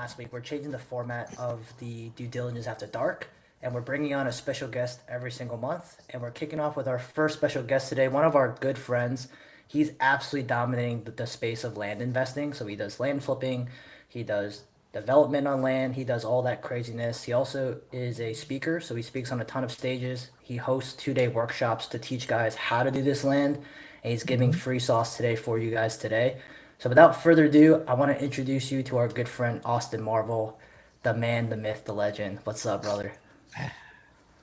last week, we're changing the format of the Due Diligence After Dark, and we're bringing on a special guest every single month. And we're kicking off with our first special guest today, one of our good friends. He's absolutely dominating the space of land investing. So he does land flipping, he does development on land, he does all that craziness. He also is a speaker, so he speaks on a ton of stages. He hosts 2 day workshops to teach guys how to do this land, and he's giving free sauce today for you guys today. So without further ado, I want to introduce you to our good friend Austin Marvel, the man, the myth, the legend. What's up, brother?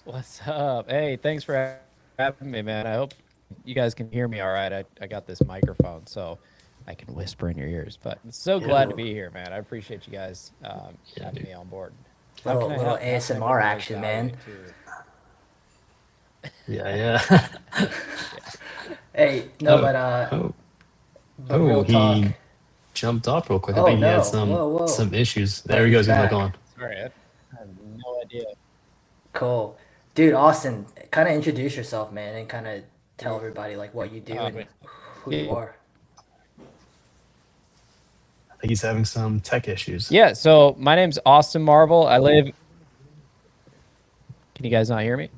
What's up? Hey, thanks for having me, man. I hope you guys can hear me all right. I got this microphone, so I can whisper in your ears. But I'm so glad to Ooh, be here, man. I appreciate you guys Yeah, having dude. me on board. How can little I little help? How can I bring ASMR the most action, value man. to? Yeah, yeah. Yeah. Hey, no, Oh, but oh, real talk. he jumped off real quick. I Oh think he had no! some Whoa, whoa! some issues. Oh, There he he's goes. He's back back. on. Sorry, I have no idea. Cool, dude. Austin, kind of introduce yourself, man, and kind of tell Yeah. everybody like what you do and Wait. who you are. I think he's having some tech issues. Yeah. So my name's Austin Marvel. I live. Can you guys not hear me?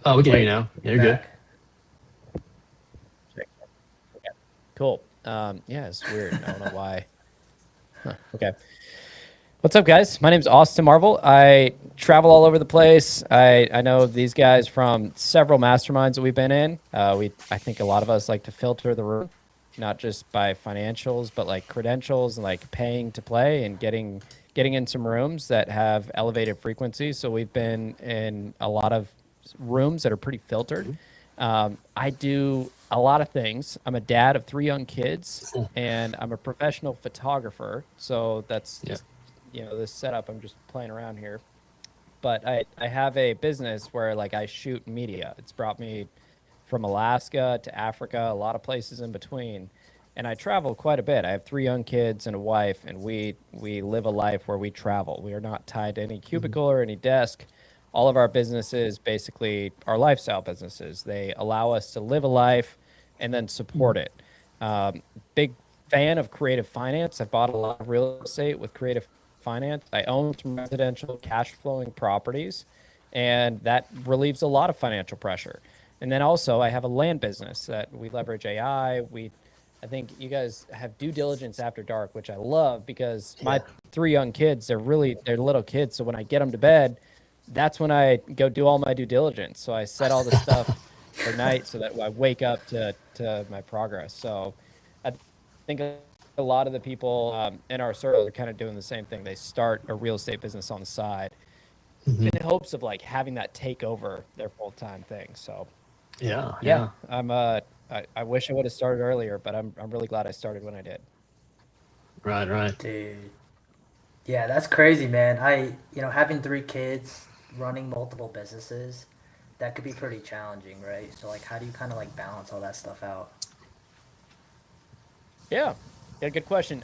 Oh, we can hear you Wait, now. Yeah, you're you're good. back. Okay. Cool. Yeah, it's weird. I don't know why. Huh. Okay. What's up, guys? My name's Austin Marvel. I travel all over the place. I know these guys from several masterminds that we've been in. I think a lot of us like to filter the room, not just by financials, but like credentials and like paying to play and getting in some rooms that have elevated frequencies. So we've been in a lot of rooms that are pretty filtered. I do a lot of things. I'm a dad of 3 young kids, Cool. and I'm a professional photographer. So that's Yeah. this setup. I'm just playing around here, but I have a business where like I shoot media. It's brought me from Alaska to Africa, a lot of places in between, and I travel quite a bit. I have 3 young kids and a wife, and we live a life where we travel. We are not tied to any Mhm. cubicle or any desk. All of our businesses basically are lifestyle businesses. They allow us to live a life and then support it. Big fan of creative finance. I bought a lot of real estate with creative finance. I own some residential cash flowing properties, and that relieves a lot of financial pressure. And then also, I have a land business that we leverage AI. I think you guys have due diligence after dark, which I love because my Yeah. 3 young kids, they're little kids. So when I get them to bed, that's when I go do all my due diligence. So I set all the stuff for night so that I wake up to my progress. So I think a lot of the people in our circle are kind of doing the same thing. They start a real estate business on the side Hmm. in hopes of like having that take over their full time thing. So Yeah, yeah, yeah. I wish I would have started earlier, but I'm really glad I started when I did. Right, right. Dude, yeah, that's crazy, man. Having 3 kids, running multiple businesses, that could be pretty challenging, right? So like, how do you kind of like balance all that stuff out? Yeah. Yeah, good question.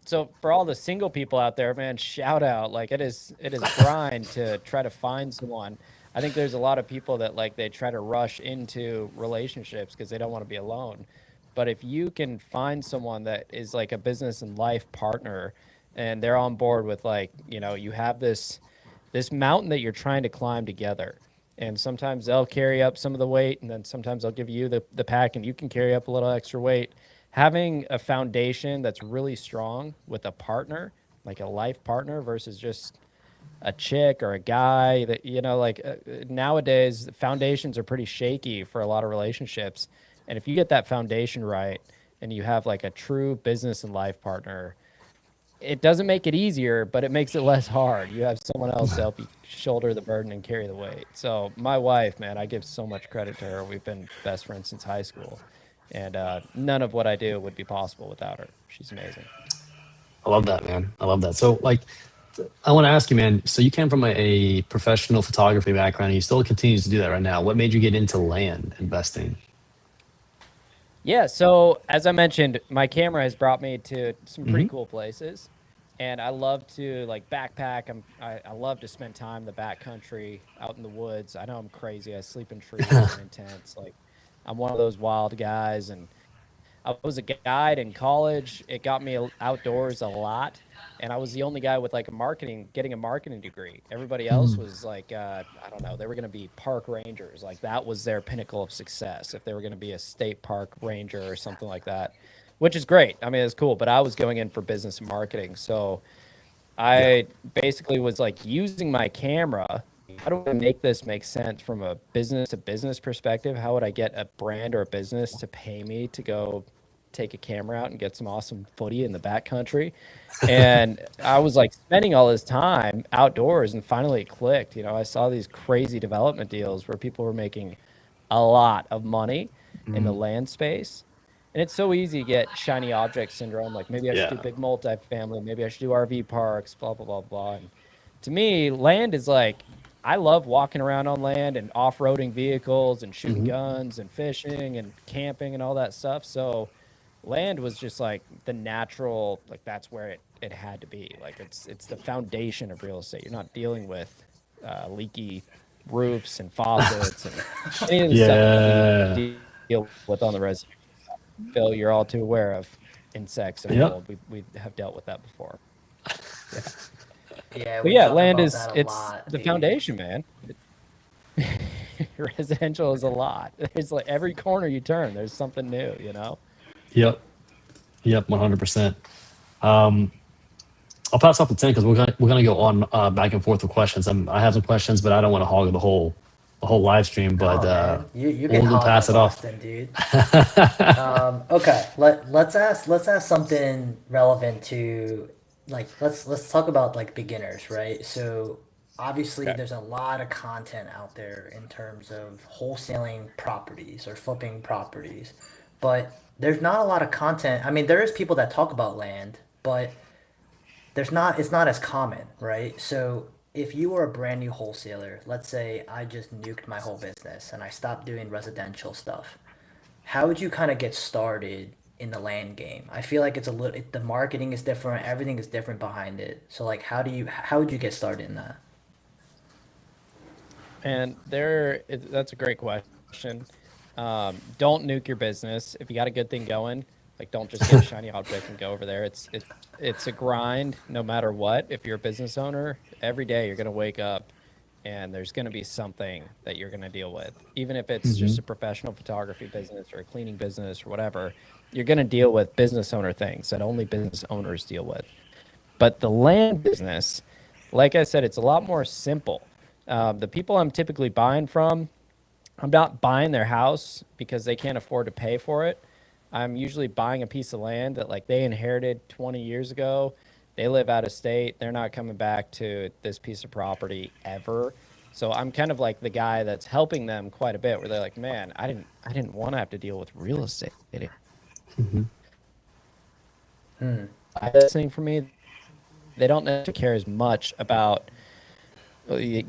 So for all the single people out there, man, shout out. Like it is a grind to try to find someone. I think there's a lot of people that like they try to rush into relationships because they don't want to be alone. But if you can find someone that is like a business and life partner and they're on board with like, you have this mountain that you're trying to climb together. And sometimes they'll carry up some of the weight, and then sometimes they'll give you the pack, and you can carry up a little extra weight. Having a foundation that's really strong with a partner, like a life partner, versus just a chick or a guy that, nowadays, foundations are pretty shaky for a lot of relationships. And if you get that foundation right and you have like a true business and life partner, it doesn't make it easier, but it makes it less hard. You have someone else to help you shoulder the burden and carry the weight. So my wife, man, I give so much credit to her. We've been best friends since high school, and none of what I do would be possible without her. She's amazing. I love that, man. I love that. So, like, I want to ask you, man. So, you came from a professional photography background, and you still continue to do that right now. What made you get into land investing? Yeah, so as I mentioned, my camera has brought me to some pretty Hmm. cool places, and I love to like backpack. I love to spend time in the backcountry, out in the woods. I know I'm crazy. I sleep in trees and in tents. Like I'm one of those wild guys, and I was a guide in college. It got me outdoors a lot. And I was the only guy with like getting a marketing degree. Everybody else was like, I don't know, they were going to be park rangers. Like that was their pinnacle of success if they were going to be a state park ranger or something like that, which is great. I mean, it's cool, but I was going in for business and marketing. So I basically was like using my camera. How do I make this make sense from a business to business perspective? How would I get a brand or a business to pay me to go take a camera out and get some awesome footy in the backcountry? And I was like spending all this time outdoors, and finally it clicked. You know, I saw these crazy development deals where people were making a lot of money in the land space. And it's so easy to get shiny object syndrome. Like maybe I should do big multifamily, maybe I should do RV parks, blah, blah, blah, blah. And to me, land is like, I love walking around on land and off-roading vehicles and shooting guns and fishing and camping and all that stuff. So land was just like the natural, like that's where it had to be. Like it's the foundation of real estate. You're not dealing with leaky roofs and faucets and any of the stuff that we deal with on the residential. Phil, you're all too aware of insects and mold. We have dealt with that before. Yeah, But we yeah, talk land about is that a it's lot, the dude. foundation, man. Residential is a lot. There's like every corner you turn, there's something new, you know? Yep. 100%. I'll pass off the 10 because we're gonna go on back and forth with questions. I have some questions, but I don't want to hog the whole live stream. But Oh man, you we'll can hog pass up it off. Austin, dude. Okay, let's ask something relevant to like let's talk about like beginners, right? So obviously Okay. there's a lot of content out there in terms of wholesaling properties or flipping properties, but there's not a lot of content. I mean, there is people that talk about land, but it's not as common, right? So if you were a brand new wholesaler, let's say I just nuked my whole business and I stopped doing residential stuff, how would you kind of get started in the land game? I feel like it's a little the marketing is different, everything is different behind it. So like how would you get started in that? And that's a great question. Don't nuke your business. If you got a good thing going, like don't just get a shiny object and go over there. It's a grind no matter what. If you're a business owner, every day you're gonna wake up and there's gonna be something that you're gonna deal with. Even if it's just a professional photography business or a cleaning business or whatever, you're gonna deal with business owner things that only business owners deal with. But the land business, like I said, it's a lot more simple. The people I'm typically buying from, I'm not buying their house because they can't afford to pay for it. I'm usually buying a piece of land that like they inherited 20 years ago. They live out of state. They're not coming back to this piece of property ever. So I'm kind of like the guy that's helping them quite a bit where they're like, man, I didn't want to have to deal with real estate. Listening for me, they don't necessarily care as much about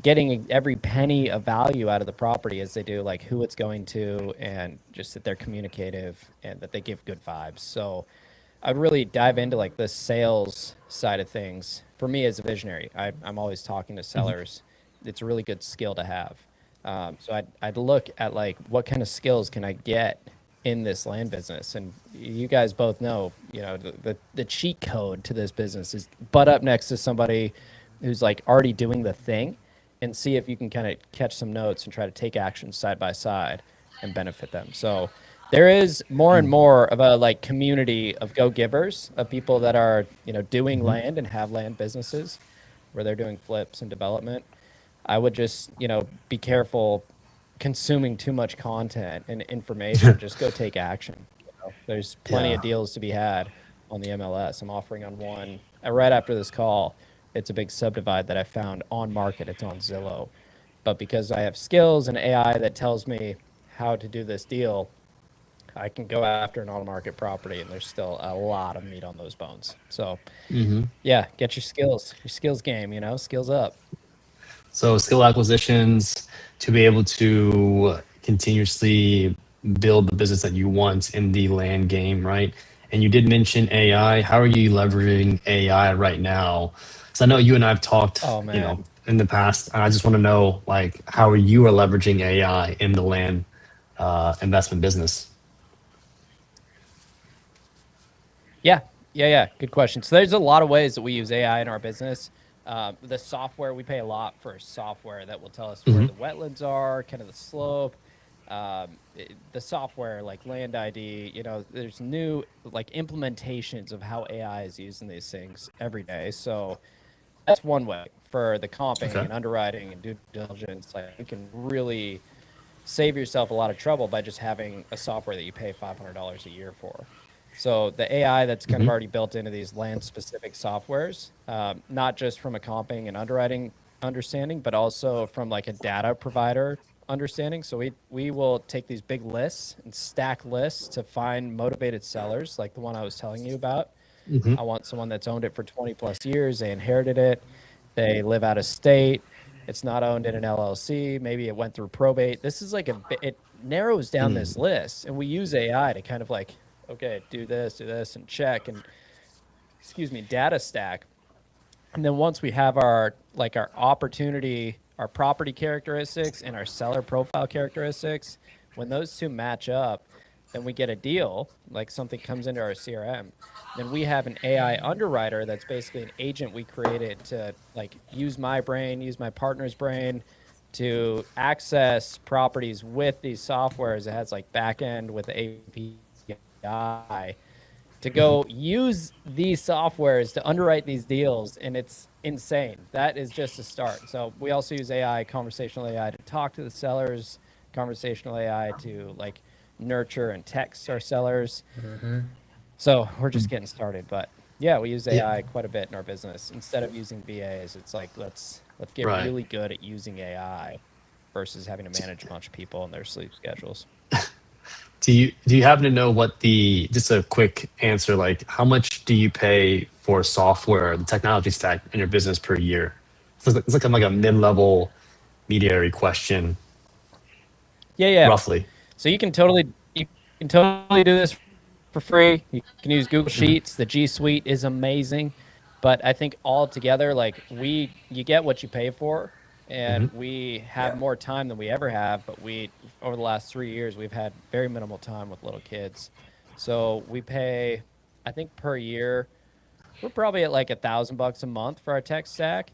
getting every penny of value out of the property as they do like who it's going to and just that they're communicative and that they give good vibes. So I'd really dive into like the sales side of things. For me as a visionary, I'm always talking to sellers. It's a really good skill to have. So I'd look at like what kind of skills can I get in this land business, and you guys both know, you know, the cheat code to this business is butt up next to somebody who's like already doing the thing and see if you can kind of catch some notes and try to take action side by side and benefit them. So there is more and more of a like community of go-givers, of people that are, you know, doing land and have land businesses where they're doing flips and development. I would just, you know, be careful consuming too much content and information. Just go take action. You know? There's plenty of deals to be had on the MLS. I'm offering on one right after this call. It's a big subdivide that I found on market. It's on Zillow. But because I have skills and AI that tells me how to do this deal, I can go after an on-market property, and there's still a lot of meat on those bones. So, yeah, get your skills game, you know, skills up. So skill acquisitions to be able to continuously build the business that you want in the land game, right? And you did mention AI. How are you leveraging AI right now? So I know you and I have talked, Oh, you know, man. in the past. And I just want to know, like, how you are leveraging AI in the land investment business. Yeah. Good question. So there's a lot of ways that we use AI in our business. The software, we pay a lot for software that will tell us where the wetlands are, kind of the slope. The software like land ID, there's new like implementations of how AI is using these things every day. So that's one way for the comping Okay. and underwriting and due diligence. Like you can really save yourself a lot of trouble by just having a software that you pay $500 a year for. So the AI that's kind of already built into these land-specific softwares, not just from a comping and underwriting understanding, but also from like a data provider understanding. So we will take these big lists and stack lists to find motivated sellers, like the one I was telling you about. I want someone that's owned it for 20 plus years. They inherited it. They live out of state. It's not owned in an LLC. Maybe it went through probate. This is like it narrows down this list, and we use AI to kind of like, okay, do this, and check, and excuse me, data stack. And then once we have our opportunity, our property characteristics and our seller profile characteristics, when those two match up, then we get a deal, like something comes into our CRM. Then we have an AI underwriter that's basically an agent we created to like use my brain, use my partner's brain to access properties with these softwares. It has like backend with the API to go use these softwares to underwrite these deals, and it's insane. That is just a start. So we also use AI, conversational AI, to talk to the sellers, conversational AI to like nurture and text our sellers. So we're just getting started, but yeah, we use AI quite a bit in our business. Instead of using VAs, it's like let's get Right. really good at using AI versus having to manage a bunch of people and their sleep schedules. Do you happen to know what just a quick answer, like how much do you pay for software, the technology stack in your business per year? It's like a mid-level mediary question, Yeah. roughly. So you can totally do this for free. You can use Google Sheets. The G Suite is amazing, but I think all together, like you get what you pay for, and we have more time than we ever have. But over the last 3 years, we've had very minimal time with little kids, so we pay, I think per year, we're probably at like $1,000 a month for our tech stack.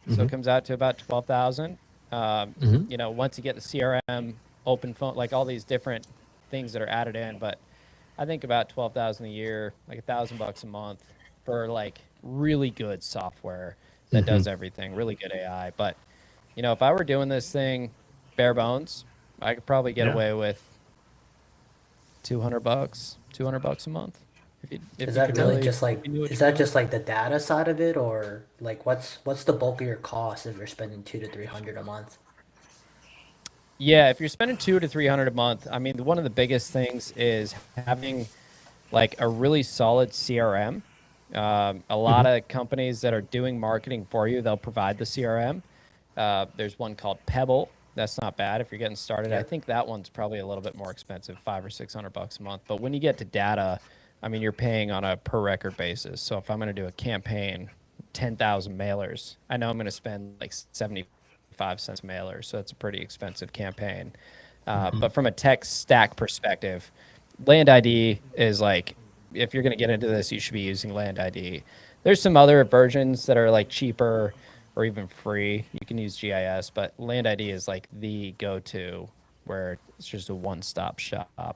So it comes out to about 12,000. Once you get the CRM, open phone, like all these different things that are added in, but I think about 12,000 a year, like $1,000 a month for like really good software that does everything, really good AI. But if I were doing this thing bare bones, I could probably get Yeah. away with $200 a month. If Is you that could really really, just like if you knew what is you were that doing. just like the data side of it, or like what's the bulk of your cost if you're spending 200 to 300 a month? Yeah, if you're spending 200 to 300 a month, I mean, one of the biggest things is having like a really solid CRM. A lot of companies that are doing marketing for you, they'll provide the CRM. There's one called Pebble. That's not bad if you're getting started. I Yep. think that one's probably a little bit more expensive, $500 or $600 a month. But when you get to data, I mean, you're paying on a per record basis. So if I'm going to do a campaign, 10,000 mailers, I know I'm going to spend like 75 cents a mailer. So that's a pretty expensive campaign. But from a tech stack perspective, Land ID is like, if you're going to get into this, you should be using Land ID. There's some other versions that are like cheaper or even free. You can use GIS, but Land ID is like the go-to where it's just a one-stop shop.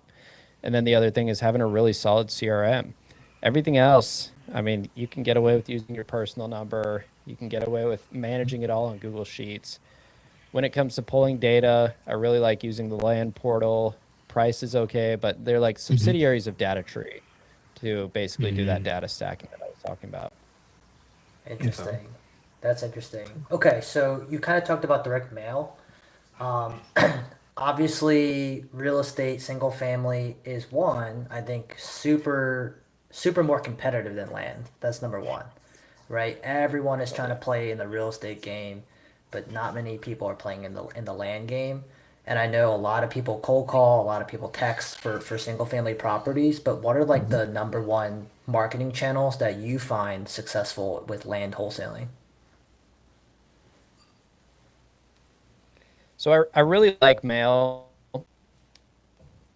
And then the other thing is having a really solid CRM. Everything else, I mean, you can get away with using your personal number. You can get away with managing it all on Google Sheets. When it comes to pulling data, I really like using the land portal. Price is okay, but they're like subsidiaries of DataTree to basically do that data stacking that I was talking about. Okay. Interesting. That's interesting. Okay, so you kind of talked about direct mail. Um, Obviously, real estate, single family is one, I think, super more competitive than land. That's number one, right? Everyone is trying to play in the real estate game, but not many people are playing in the land game. And I know a lot of people cold call, a lot of people text for single family properties, but what are like the number one marketing channels that you find successful with land wholesaling? So I really like mail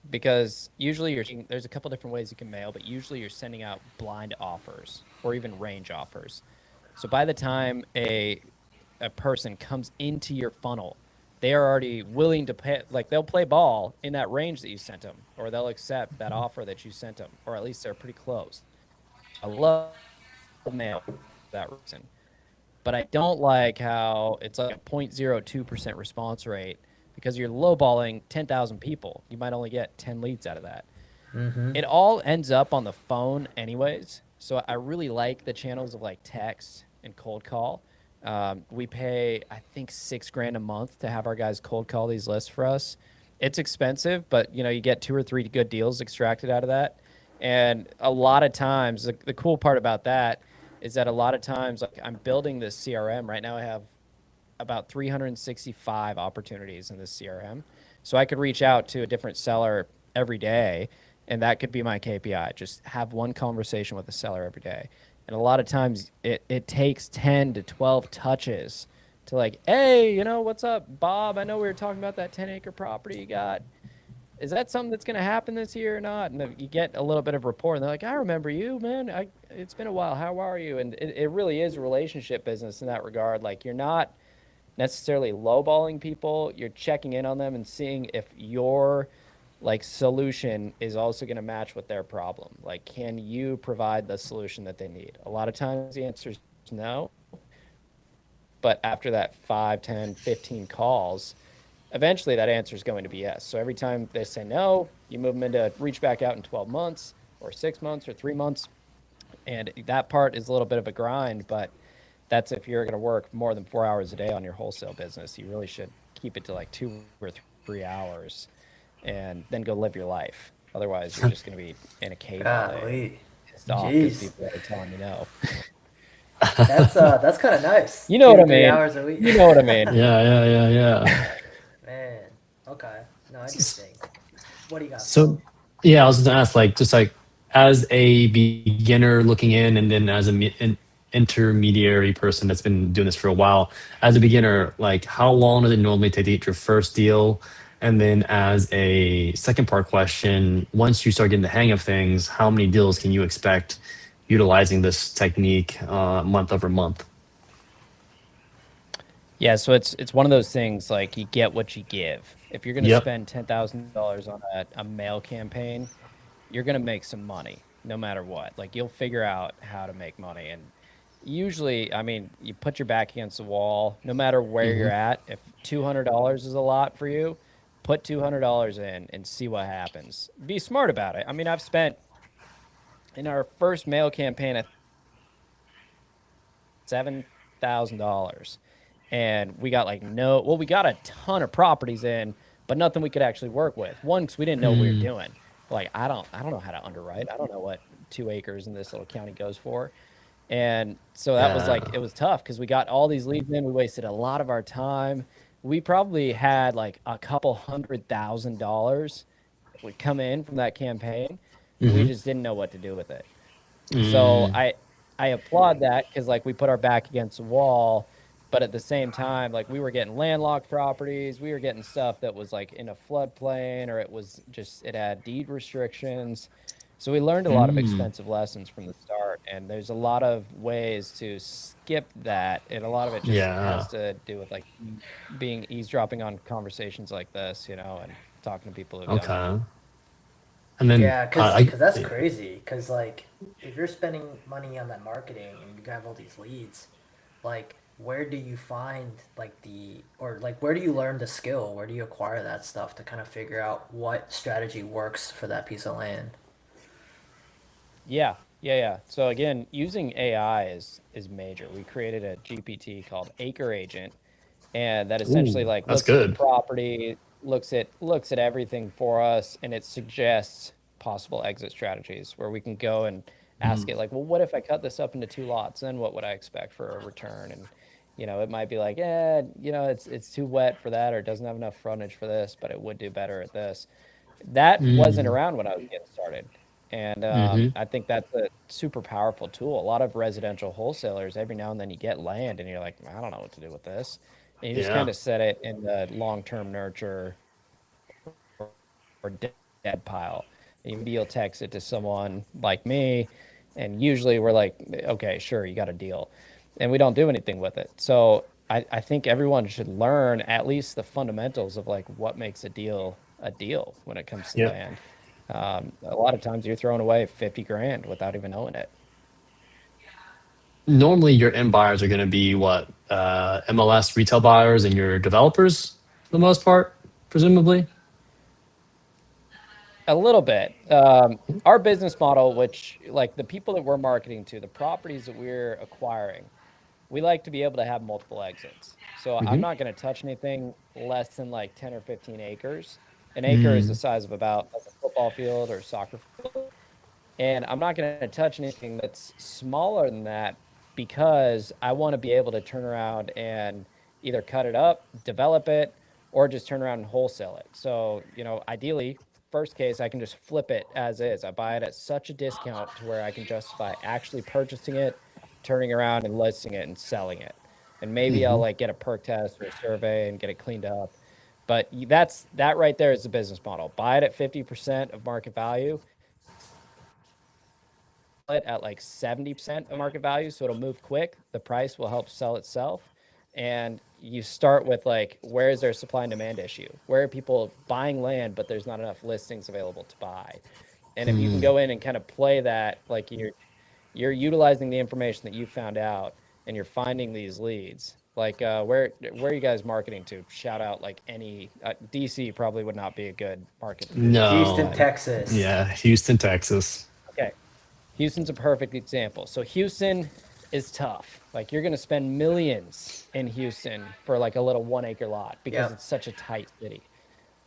because usually there's a couple different ways you can mail, but usually you're sending out blind offers or even range offers. So by the time a person comes into your funnel, they are already willing to pay, like they'll play ball in that range that you sent them, or they'll accept that offer that you sent them, or at least they're pretty close. I love mail for that reason. But I don't like how it's like a 0.02% response rate because you're lowballing 10,000 people. You might only get 10 leads out of that. It all ends up on the phone anyways. So I really like the channels of like text and cold call. We pay, I think, $6,000 a month to have our guys cold call these lists for us. It's expensive, but you know, you get 2 or 3 good deals extracted out of that. And a lot of times, the cool part about that is that a lot of times, like I'm building this CRM right now. I have about 365 opportunities in this CRM. So I could reach out to a different seller every day, and that could be my KPI. Just have one conversation with a seller every day. And a lot of times it takes 10 to 12 touches to like, hey, you know, what's up, Bob? I know we were talking about that 10-acre property you got. Is that something that's going to happen this year or not? And you get a little bit of rapport, and they're like, I remember you, man. It's been a while. How are you? And it really is a relationship business in that regard. Like, you're not necessarily lowballing people. You're checking in on them and seeing if your like solution is also going to match with their problem. Like, can you provide the solution that they need? A lot of times the answer is no. But after that 5, 10, 15 calls, eventually that answer is going to be yes. So every time they say no, you move them into reach back out in 12 months or 6 months or 3 months. And that part is a little bit of a grind, but that's if you're going to work more than 4 hours a day on your wholesale business. You really should keep it to like 2 or 3 hours and then go live your life. Otherwise, you're just going to be in a cave all day, Golly. pissed off because Jeez. people are telling you no. That's kind of nice. You know 2 what to I 3 mean. hours a week. You know what I mean. Yeah. Man. Okay. No, interesting. What do you got? So, yeah, I was going to ask, like, just like as a beginner looking in, and then as an intermediary person that's been doing this for a while, as a beginner, like, how long does it normally take to get your first deal? And then, as a second part question, once you start getting the hang of things, how many deals can you expect utilizing this technique month over month? Yeah, so it's one of those things like you get what you give. If you're going to Yep. spend $10,000 on a mail campaign, you're going to make some money no matter what. Like you'll figure out how to make money. And usually, I mean, you put your back against the wall, no matter where Hmm. you're at. If $200 is a lot for you, put $200 in and see what happens. Be smart about it. I mean, I've spent in our first mail campaign, $7,000, and we got like we got a ton of properties in, but nothing we could actually work with. One, because we didn't know what we were Mm. doing. Like I don't know how to underwrite. I don't know what 2 acres in this little county goes for. And so that was like, Yeah. it was tough because we got all these leads in. We wasted a lot of our time. We probably had like a couple $100,000 that would come in from that campaign. We Hmm. just didn't know what to do with it. So Mm. I applaud that because like we put our back against the wall, but at the same time, like we were getting landlocked properties, we were getting stuff that was like in a floodplain, or it was just it had deed restrictions. So we learned a lot of Mm. expensive lessons from the start, and there's a lot of ways to skip that, and a lot of it just has Yeah. to do with like being eavesdropping on conversations like this, and talking to people who've done it. Okay. And then Yeah, cause that's crazy. Cause like, if you're spending money on that marketing and you have all these leads, like, where do you find like or like where do you learn the skill? Where do you acquire that stuff to kind of figure out what strategy works for that piece of land? Yeah. So again, using AI is major. We created a GPT called Acre Agent, and that essentially ooh, like that's looks at the good. property, looks at everything for us, and it suggests possible exit strategies where we can go and ask Mm. it like, well, what if I cut this up into 2 lots? Then what would I expect for a return? And it might be like, it's too wet for that, or it doesn't have enough frontage for this, but it would do better at this. That wasn't Mm. around when I was getting started. And Hmm. I think that's a super powerful tool. A lot of residential wholessalers, every now and then you get land and you're like, I don't know what to do with this. And you just kind Yeah. of set it in the long term nurture or dead dead pile. And maybe you'll text it to someone like me, and usually we're like, okay, sure, you got a deal, and we don't do anything with it. So I think everyone should learn at least the fundamentals of like what makes a deal when it comes to Yep. land. A lot of times you're throwing away 50 grand without even knowing it. Normally, your end buyers are going to be what, MLS retail buyers and your developers for the most part, presumably. A little bit. Our business model, which like the people that we're marketing to, the properties that we're acquiring, we like to be able to have multiple exits. So I'm Mm-hmm. not going to touch anything less than like 10 or 15 acres. An acre is the Mm, size of about like a football field or soccer field. And I'm not going to touch anything that's smaller than that because I want to be able to turn around and either cut it up, develop it, or just turn around and wholesale it. So, ideally, first case, I can just flip it as is. I buy it at such a discount to where I can justify actually purchasing it, turning around and listing it and selling it. And maybe I'll mhm. like get a perk test or a survey and get it cleaned up. But that right there is the business model. Buy it at 50% of market value, it at like 70% of market value, so it'll move quick. The price will help sell itself. And you start with like, where is there a supply and demand issue? Where are people buying land, but there's not enough listings available to buy? And if you can Mm. go in and kind of play that, like you're utilizing the information that you found out and you're finding these leads. Like where are you guys marketing to? Shout out like any DC probably would not be a good market to do this, Houston, but No. Texas. Yeah, Houston, Texas. okay. Houston's a perfect example. So Houston is tough. Like you're going to spend millions in Houston for like a little 1 acre lot because Yep. it's such a tight city.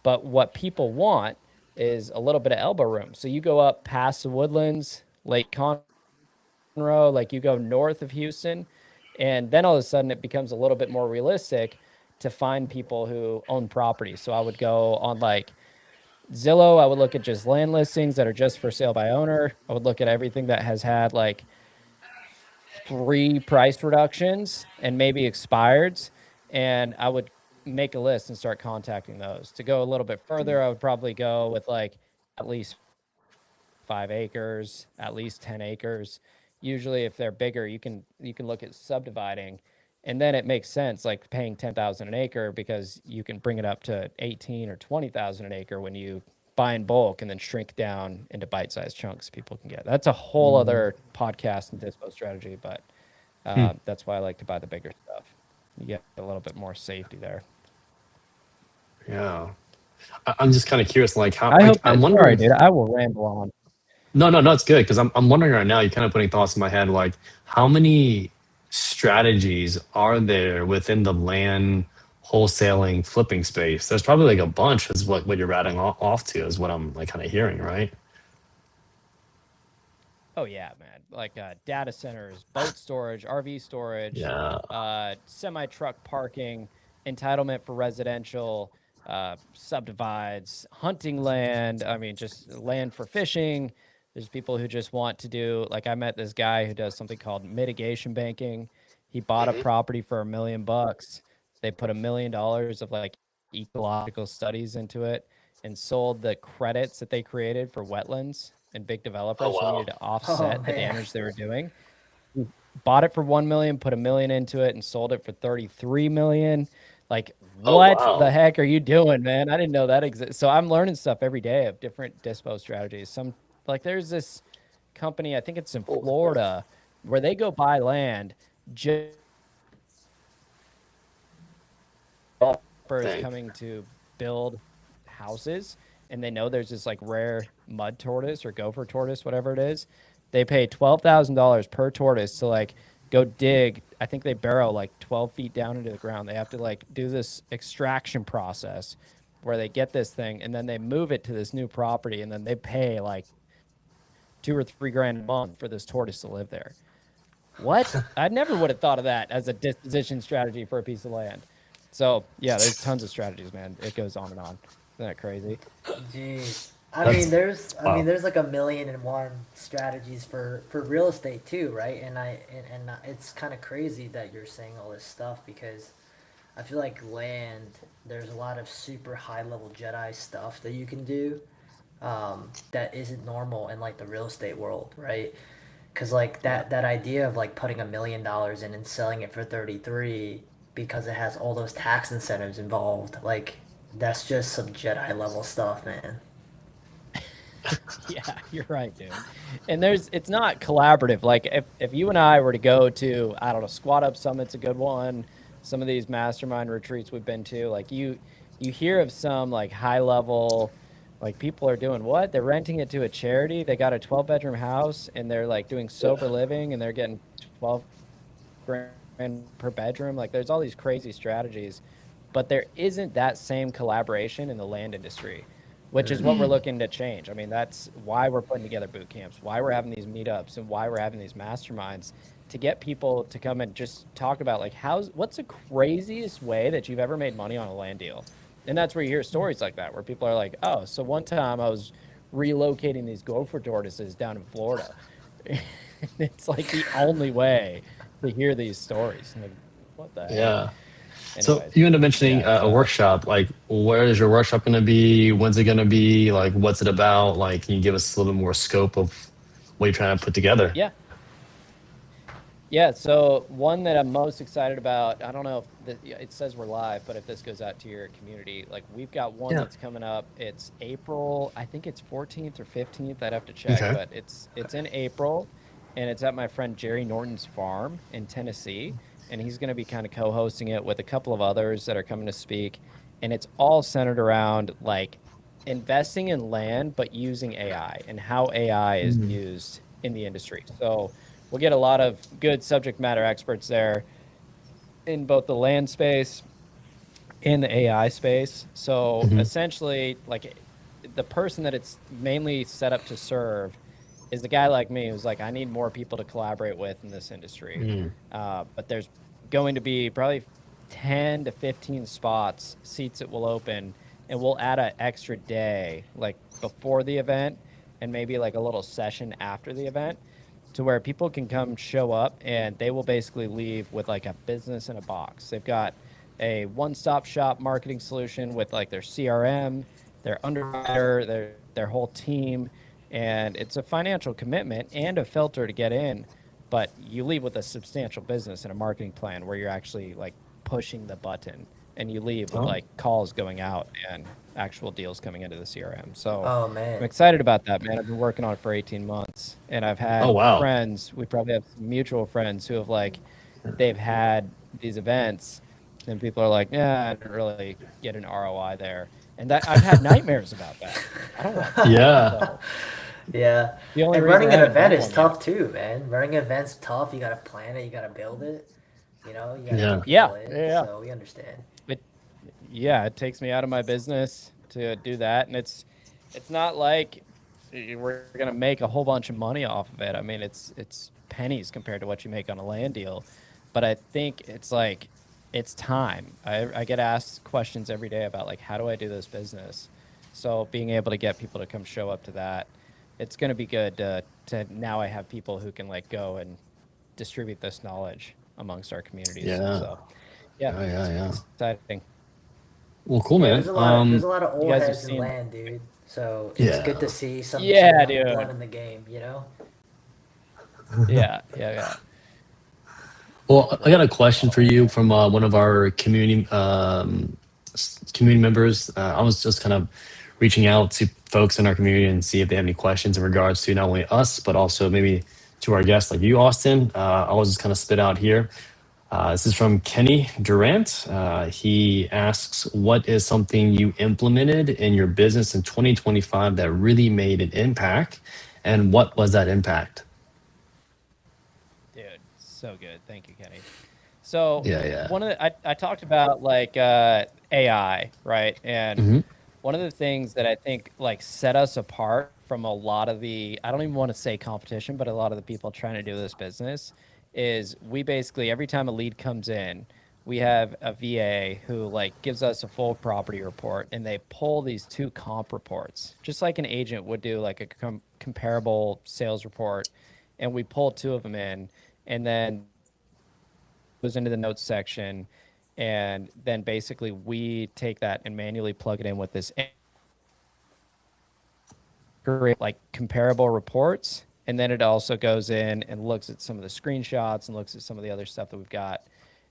But what people want is a little bit of elbow room. So you go up past the Woodlands, Lake Conroe, like you go north of Houston, and then all of a sudden it becomes a little bit more realistic to find people who own property. So I would go on like Zillow, I would look at just land listings that are just for sale by owner. I would look at everything that has had like 3 price reductions and maybe expireds, and I would make a list and start contacting those. To go a little bit further, I would probably go with like at least 5 acres, at least 10 acres. Usually if they're bigger, you can look at subdividing, and then it makes sense like paying 10,000 an acre because you can bring it up to 18 or 20,000 an acre when you buy in bulk and then shrink down into bite-sized chunks people can get. That's a whole Mm. other podcast and dispo strategy, but Hmm. that's why I like to buy the bigger stuff. You get a little bit more safety there. Yeah. I'm just kind of curious, like how, I like hope I'm that. Sorry, wondering. dude. I will ramble on. No, no, no, it's good because I'm wondering right now. You're kind of putting thoughts in my head, like how many strategies are there within the land wholesaling flipping space? There's probably like a bunch. Is what you're ratting off to is what I'm like kind of hearing, right? Oh yeah, man. Like data centers, boat storage, RV storage, Yeah. semi truck parking, entitlement for residential, subdivides, hunting land. I mean, just land for fishing. There's people who just want to do, like, I met this guy who does something called mitigation banking. He bought a property for $1 million. They put $1 million of like ecological studies into it and sold the credits that they created for wetlands and big Oh developers who wow. needed to Oh offset the man. damage they were doing. Bought it for 1 million, put $1 million into it, and sold it for 33 million. Like, Oh what the wow. heck are you doing, man? I didn't know that exists. So I'm learning stuff every day of different dispo strategies. Some like there's this company, I think it's in Holy crap. Florida, where they go buy land just developers Dang. coming to build houses, and they know there's this like rare mud tortoise or gopher tortoise, whatever it is. They pay $12,000 per tortoise to like go dig. I think they burrow like 12 feet down into the ground. They have to like do this extraction process where they get this thing and then they move it to this new property, and then they pay like 2 or 3 grand a month for this tortoise to live there. What? I never would have thought of that as a disposition strategy for a piece of land. So yeah, there's tons of strategies, man. It goes on and on. Isn't that crazy? Jeez. I mean, That's wow. there's like 1,000,001 strategies for real estate too, right? And it's kind of crazy that you're saying all this stuff because I feel like land, there's a lot of super high level Jedi stuff that you can do. that isn't normal in like the real estate world, right? Because like that idea of like putting $1 million in and selling it for 33 because it has all those tax incentives involved, like that's just some Jedi level stuff, man. Yeah, you're right, dude. And it's not collaborative. Like if you and I were to go to, I don't know, Squat Up Summit's a good one. Some of these mastermind retreats we've been to, like you hear of some like high level, like people are doing what? They're renting it to a charity. They got a 12-bedroom house and they're like doing sober living and they're getting 12 grand per bedroom. Like there's all these crazy strategies, but there isn't that same collaboration in the land industry, which is what we're looking to change. I mean, that's why we're putting together boot camps, why we're having these meetups, and why we're having these masterminds to get people to come and just talk about like what's the craziest way that you've ever made money on a land deal. And that's where you hear stories like that, where people are like, oh, so one time I was relocating these gopher tortoises down in Florida. It's like the only way to hear these stories. Like, what the heck? Yeah. So Anyways, you ended up mentioning yeah, a workshop. Like, where is your workshop going to be? When's it going to be? Like, what's it about? Like, can you give us a little bit more scope of what you're trying to put together? yeah. Yeah, so one that I'm most excited about, I don't know if it says we're live, but if this goes out to your community, like we've got one Yeah. that's coming up. It's April, I think it's 14th or 15th. I'd have to check, Okay. but it's in April and it's at my friend Jerry Norton's farm in Tennessee, and he's going to be kind of co-hosting it with a couple of others that are coming to speak, and it's all centered around like investing in land but using AI and how AI is Mm. used in the industry. So we'll get a lot of good subject matter experts there in both the land space and the AI space. So Mhm. essentially, like the person that it's mainly set up to serve is the guy like me who's like, I need more people to collaborate with in this industry. Mm. But there's going to be probably 10 to 15 seats that will open, and we'll add an extra day, like before the event, and maybe like a little session after the event to where people can come show up and they will basically leave with like a business in a box. They've got a one-stop shop marketing solution with like their CRM, their underwriter, their whole team, and it's a financial commitment and a filter to get in, but you leave with a substantial business and a marketing plan where you're actually like pushing the button, and you leave with Oh. like calls going out and actual deals coming into the CRM. So Oh I'm man. excited about that, man. I've been working on it for 18 months and I've Oh, had wow. friends, we probably have some mutual friends who have like, they've had these events and people are like, yeah, I didn't really get an ROI there. And that I've had nightmares about that. I don't want that. Yeah. So Yeah. the only And reason running I an haven't event done is one yet. tough too, man. Running an event's tough. You gotta plan it, you gotta build it, you gotta Yeah. get Yeah. people in. Yeah. So we understand. It, yeah, it takes me out of my business to do that. And it's not like we're gonna make a whole bunch of money off of it. I mean, it's pennies compared to what you make on a land deal. But I think it's like it's time. I get asked questions every day about like how do I do this business? So being able to get people to come show up to that, it's gonna be good to now I have people who can like go and distribute this knowledge amongst our communities. Yeah. So yeah, Yeah. Yeah. Yeah. it's exciting. Well, cool, Yeah, man. there's a lot of You old guys have heads in seen, land, dude. So it's good to Yeah. see some yeah, young blood dude. in the game, you know? Yeah, yeah, yeah. Well, I got a question for Oh, you man. from one of our community members. I was just kind of reaching out to folks in our community and see if they have any questions in regards to not only us, but also maybe to our guests like you, Austin. I'll just kind of spit out here. This is from Kenny Durant. He asks, what is something you implemented in your business in 2025 that really made an impact? And what was that impact? Dude, so good. Thank you, Kenny. So Yeah, yeah. one of the I talked about like AI, right? And Hmm. one of the things that I think like set us apart from a lot of the I don't even want to say competition, but a lot of the people trying to do this business is we basically every time a lead comes in, we have a VA who like gives us a full property report and they pull these two comp reports, just like an agent would do like a comparable sales report, and we pull two of them in, and then goes into the notes section, and then basically we take that and manually plug it in with this create like comparable reports. And then it also goes in and looks at some of the screenshots and looks at some of the other stuff that we've got.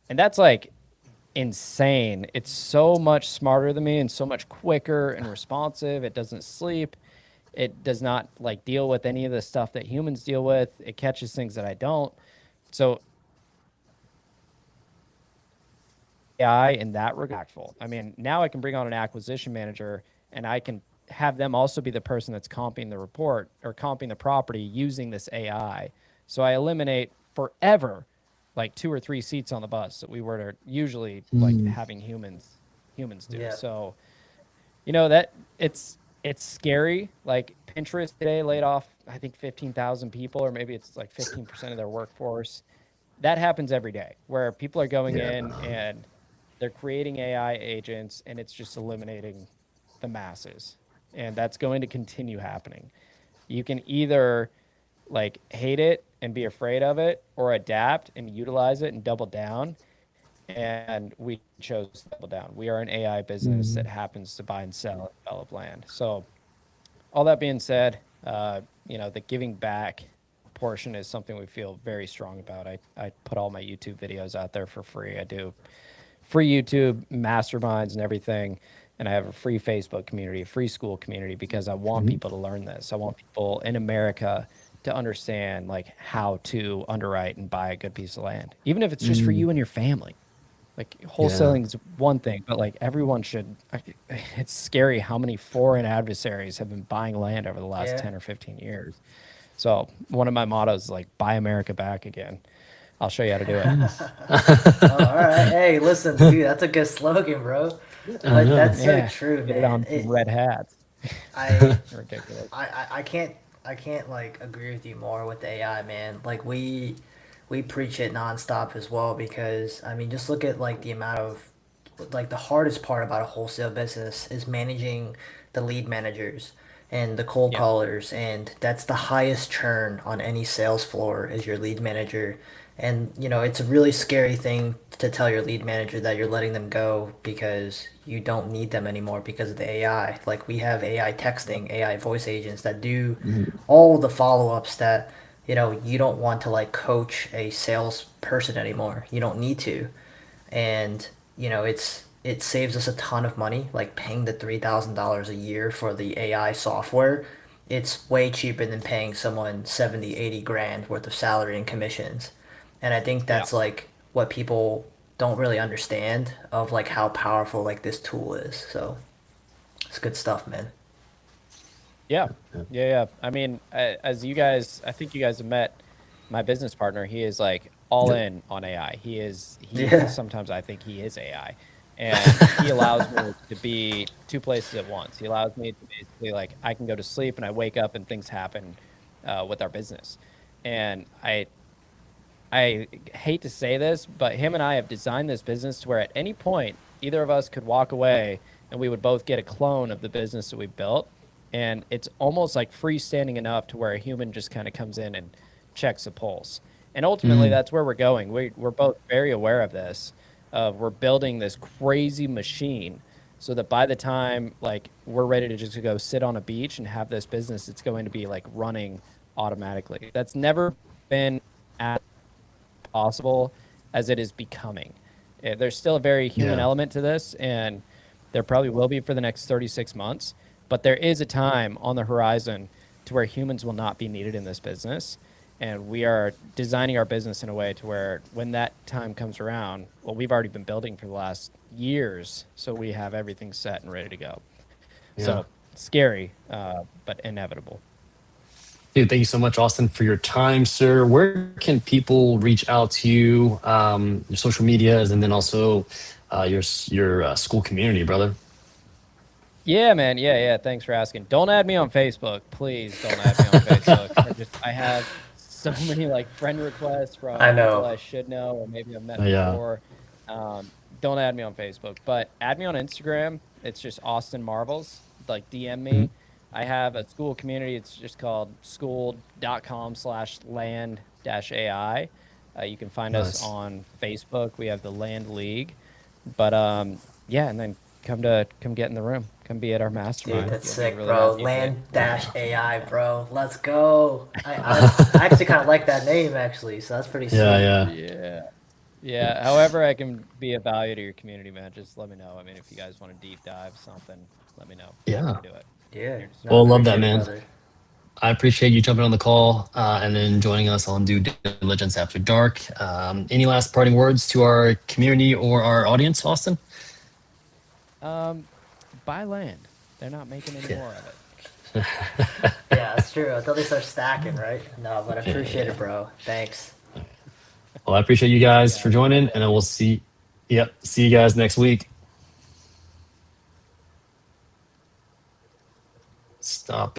And that's like insane. It's so much smarter than me and so much quicker and responsive. It doesn't sleep. It does not like deal with any of the stuff that humans deal with. It catches things that I don't. So AI in that regard. I mean, now I can bring on an acquisition manager and I can have them also be the person that's comping the report or comping the property using this AI. So I eliminate forever like 2 or 3 seats on the bus that we were to usually like having humans do. Yeah. So, you know, that it's scary. Like Pinterest today laid off I think 15,000 people, or maybe it's like 15% of their workforce. That happens every day where people are going in and they're creating AI agents and it's just eliminating the masses. And that's going to continue happening. You can either like hate it and be afraid of it or adapt and utilize it and double down. And we chose to double down. We are an AI business that happens to buy and sell and develop land. So all that being said, you know, the giving back portion is something we feel very strong about. I put all my YouTube videos out there for free. I do free YouTube masterminds and everything. And I have a free Facebook community, a free Skool community, because I want people to learn this. I want people in America to understand like how to underwrite and buy a good piece of land, even if it's just for you and your family. Like wholesaling is one thing, but like everyone should. It's scary how many foreign adversaries have been buying land over the last 10 or 15 years. So one of my mottos is like, buy America back again. I'll show you how to do it. Oh, all right. Hey, listen, dude, that's a good slogan, bro. But that's so true, Get it man. on red hats. I Ridiculous. I can't like agree with you more with the AI, man. Like we preach it nonstop as well because I mean just look at like the amount of like the hardest part about a wholesale business is managing the lead managers and the cold callers, and that's the highest churn on any sales floor is your lead manager. And you know, it's a really scary thing to tell your lead manager that you're letting them go because you don't need them anymore because of the AI. Like we have AI texting, AI voice agents that do all the follow-ups that, you know, you don't want to like coach a salesperson anymore. You don't need to. And you know, it saves us a ton of money, like paying the $3,000 a year for the AI software. It's way cheaper than paying someone 70, 80 grand worth of salary and commissions. And I think Yeah. that's like what people don't really understand of like how powerful like this tool is. So it's good stuff, man. Yeah. I mean, as you guys, I think you guys have met my business partner. He is like all in on AI. Yeah. Sometimes I think he is AI. And he allows me to be 2 places at once. He allows me to basically like, I can go to sleep and I wake up and things happen with our business. And I hate to say this, but him and I have designed this business to where at any point, either of us could walk away and we would both get a clone of the business that we built. And it's almost like freestanding enough to where a human just kind of comes in and checks a pulse. And ultimately, that's where we're going. We're both very aware of this. We're building this crazy machine so that by the time like we're ready to just go sit on a beach and have this business, it's going to be like running automatically. That's never been as possible as it is becoming. There's still a very human element to this, and there probably will be for the next 36 months. But there is a time on the horizon to where humans will not be needed in this business. And we are designing our business in a way to where when that time comes around, well, we've already been building for the last years. So we have everything set and ready to go. So scary, but inevitable. Dude, thank you so much, Austin, for your time, sir. Where can people reach out to you, your social medias, and then also your Skool community, brother? Yeah, man. Yeah. Thanks for asking. Don't add me on Facebook. Please don't add me on Facebook. I have so many like friend requests from I people know. I should know or maybe I've met Yeah. before. Don't add me on Facebook, but add me on Instagram. It's just Austin Marvels. Like DM me. I have a Skool community. It's just called skool.com/land-AI. You can find us Nice. on Facebook. We have the Land League. But yeah, and then come get in the room. come be at our Dude, mastermind. that's You'll be sick, really bro. happy. Land dash AI, bro. Let's go. I actually kind of like that name, actually. So that's pretty Yeah, sweet. yeah. Yeah. Yeah. However, I can be of value to your community, man. Just let me know. I mean, if you guys want to deep dive something, let me know. Happy Yeah. to do it. Yeah. Here to No, I serve. Well, love that, appreciate it, man. brother. I appreciate you jumping on the call and then joining us on Due Diligence After Dark. Any last parting words to our community or our audience, Austin? Buy land. They're not making any Yeah. more of it. Yeah, that's true. Until they start stacking, right? No, but I Yeah, appreciate yeah. it, bro. Thanks. Well, I appreciate you Thanks, guys for guys. joining, and then we'll see. Yep, see you guys next week. Stop.